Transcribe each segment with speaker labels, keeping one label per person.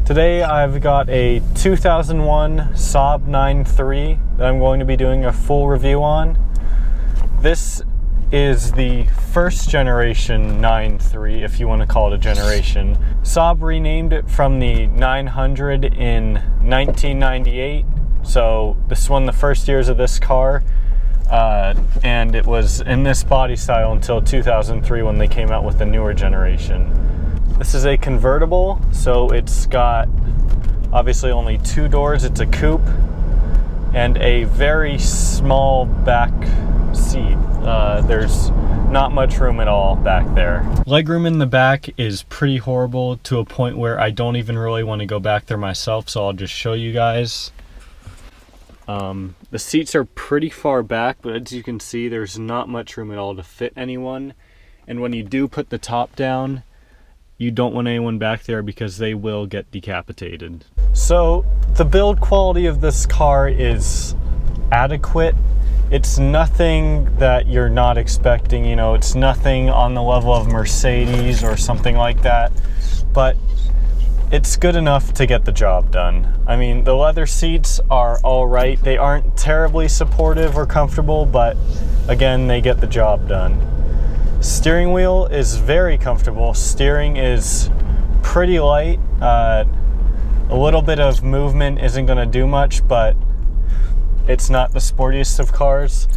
Speaker 1: Today I've got a 2001 Saab 9.3 that I'm going to be doing a full review on. This is the first generation 9.3, if you want to call it a generation. Saab renamed it from the 900 in 1998, so this is one of the first years of this car. And it was in this body style until 2003 when they came out with the newer generation. This is a convertible, so it's got obviously only two doors. It's a coupe and a very small back seat. There's not much room at all back there. Legroom in the back is pretty horrible to a point where I don't even really want to go back there myself, so I'll just show you guys. The seats are pretty far back, but as you can see, there's not much room at all to fit anyone. And when you do put the top down, you don't want anyone back there because they will get decapitated. So the build quality of this car is adequate. It's nothing that you're not expecting, you know, it's nothing on the level of Mercedes or something like that, but it's good enough to get the job done. I mean, the leather seats are all right. They aren't terribly supportive or comfortable, but again, they get the job done. Steering wheel is very comfortable. Steering is pretty light. A little bit of movement isn't gonna do much, but it's not the sportiest of cars.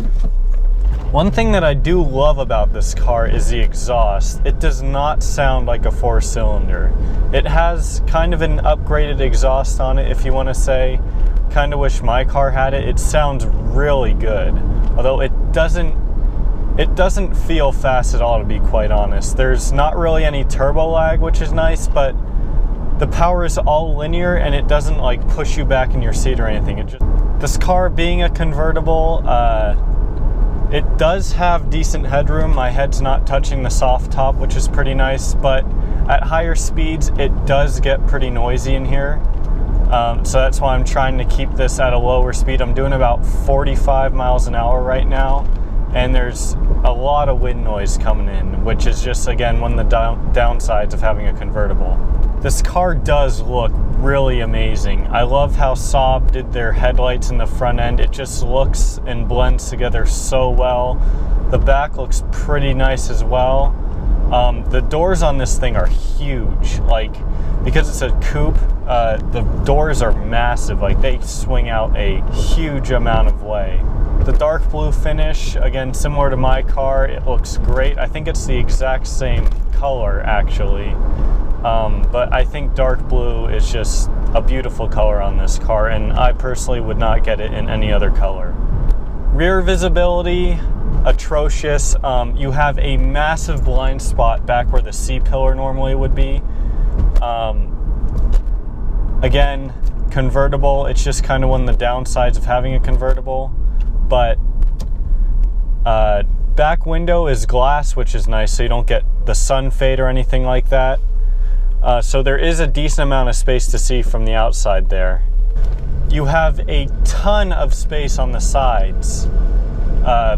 Speaker 1: One thing that I do love about this car is the exhaust. It does not sound like a four-cylinder. It has kind of an upgraded exhaust on it, if you want to say. Kind of wish my car had it. It sounds really good, although it doesn't feel fast at all, to be quite honest. There's not really any turbo lag, which is nice, but the power is all linear and it doesn't like push you back in your seat or anything. This car being a convertible, it does have decent headroom. My head's not touching the soft top, which is pretty nice, but at higher speeds, it does get pretty noisy in here. So that's why I'm trying to keep this at a lower speed. I'm doing about 45 miles an hour right now, and there's a lot of wind noise coming in, which is just, again, one of the downsides of having a convertible. This car does look really amazing. I love how Saab did their headlights in the front end. It just looks and blends together so well. The back looks pretty nice as well. The doors on this thing are huge. Like, because it's a coupe, the doors are massive. Like, they swing out a huge amount of way. The dark blue finish, again, similar to my car, it looks great. I think it's the exact same color, actually. But I think dark blue is just a beautiful color on this car, and I personally would not get it in any other color. Rear visibility, atrocious. You have a massive blind spot back where the C-pillar normally would be. Again, convertible, it's just kind of one of the downsides of having a convertible. But back window is glass, which is nice, so you don't get the sun fade or anything like that. So there is a decent amount of space to see from the outside there. You have a ton of space on the sides,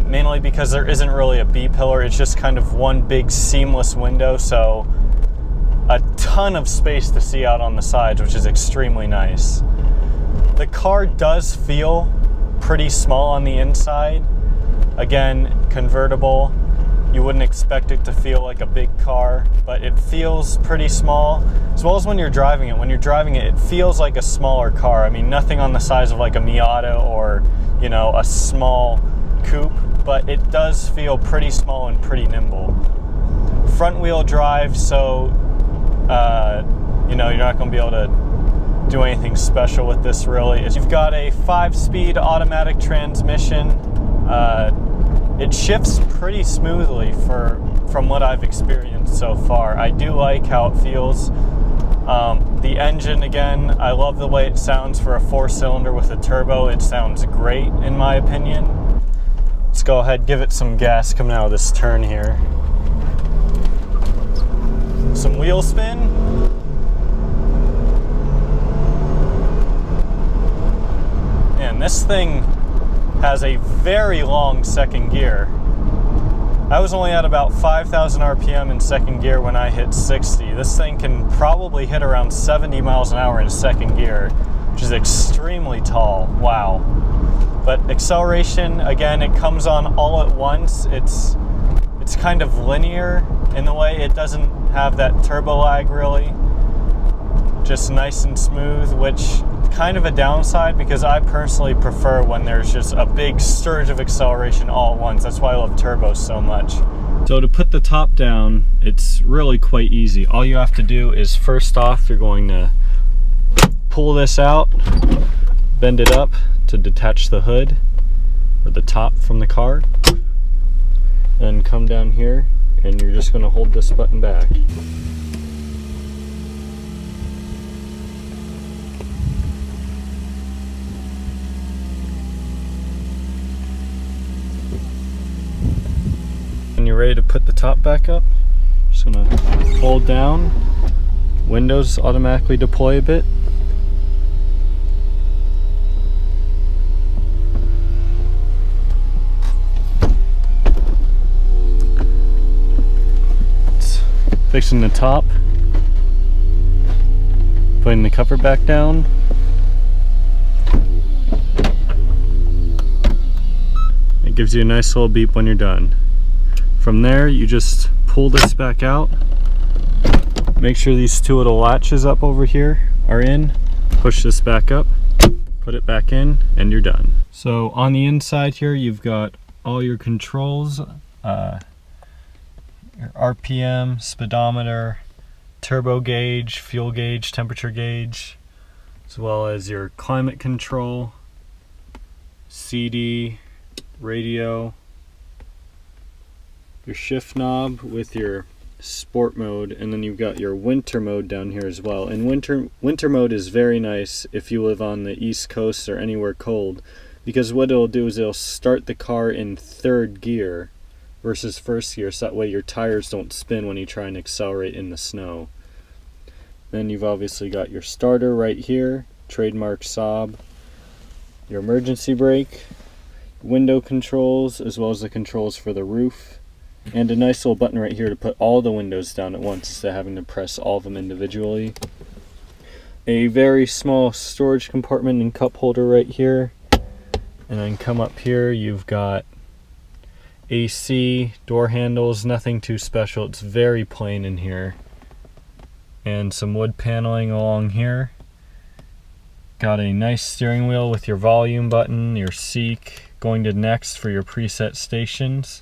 Speaker 1: mainly because there isn't really a B-pillar. It's just kind of one big seamless window, so a ton of space to see out on the sides, which is extremely nice. The car does feel pretty small on the inside. Again, convertible. You wouldn't expect it to feel like a big car, but it feels pretty small, as well as when you're driving it. When you're driving it, it feels like a smaller car. I mean, nothing on the size of like a Miata or, you know, a small coupe, but it does feel pretty small and pretty nimble. Front wheel drive, so, you know, you're not going to be able to do anything special with this really. You've got a 5-speed automatic transmission. It shifts pretty smoothly from what I've experienced so far. I do like how it feels. The engine, again, I love the way it sounds for a 4-cylinder with a turbo. It sounds great in my opinion. Let's go ahead and give it some gas coming out of this turn here. Some wheel spin. And this thing has a very long second gear. I was only at about 5,000 RPM in second gear when I hit 60. This thing can probably hit around 70 miles an hour in second gear, which is extremely tall. Wow. But acceleration, again, it comes on all at once. It's kind of linear in the way. It doesn't have that turbo lag really. Just nice and smooth, which kind of a downside because I personally prefer when there's just a big surge of acceleration all at once. That's why I love turbos so much. So to put the top down, it's really quite easy. All you have to do is, first off, you're going to pull this out, bend it up to detach the hood or the top from the car, and come down here and you're just going to hold this button back. When you're ready to put the top back up, just going to hold down, windows automatically deploy a bit. Fixing the top, putting the cover back down. It gives you a nice little beep when you're done. From there, you just pull this back out. Make sure these two little latches up over here are in. Push this back up, put it back in, and you're done. So on the inside here, you've got all your controls. Your RPM, speedometer, turbo gauge, fuel gauge, temperature gauge, as well as your climate control, CD, radio, your shift knob with your sport mode, and then you've got your winter mode down here as well. And winter mode is very nice if you live on the East Coast or anywhere cold, because what it'll do is it'll start the car in third gear versus first gear, so that way your tires don't spin when you try and accelerate in the snow. Then you've obviously got your starter right here, trademark Saab, your emergency brake, window controls, as well as the controls for the roof, and a nice little button right here to put all the windows down at once instead of having to press all of them individually. A very small storage compartment and cup holder right here, and then come up here, you've got AC, door handles, nothing too special, it's very plain in here. And some wood paneling along here. Got a nice steering wheel with your volume button, your seek, going to next for your preset stations.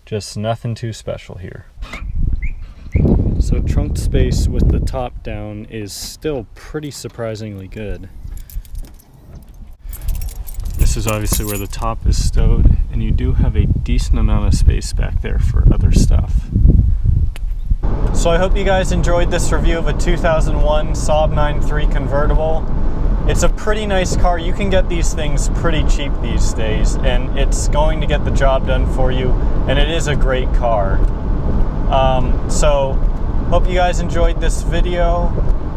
Speaker 1: Just nothing too special here. So trunk space with the top down is still pretty surprisingly good. This is obviously where the top is stowed, and you do have a decent amount of space back there for other stuff. So I hope you guys enjoyed this review of a 2001 Saab 9.3 convertible. It's a pretty nice car. You can get these things pretty cheap these days, and it's going to get the job done for you, and it is a great car. So hope you guys enjoyed this video.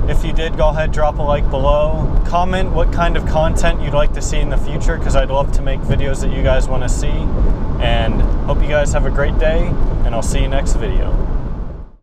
Speaker 1: If you did, go ahead, drop a like below. Comment what kind of content you'd like to see in the future, because I'd love to make videos that you guys want to see. And hope you guys have a great day, and I'll see you next video.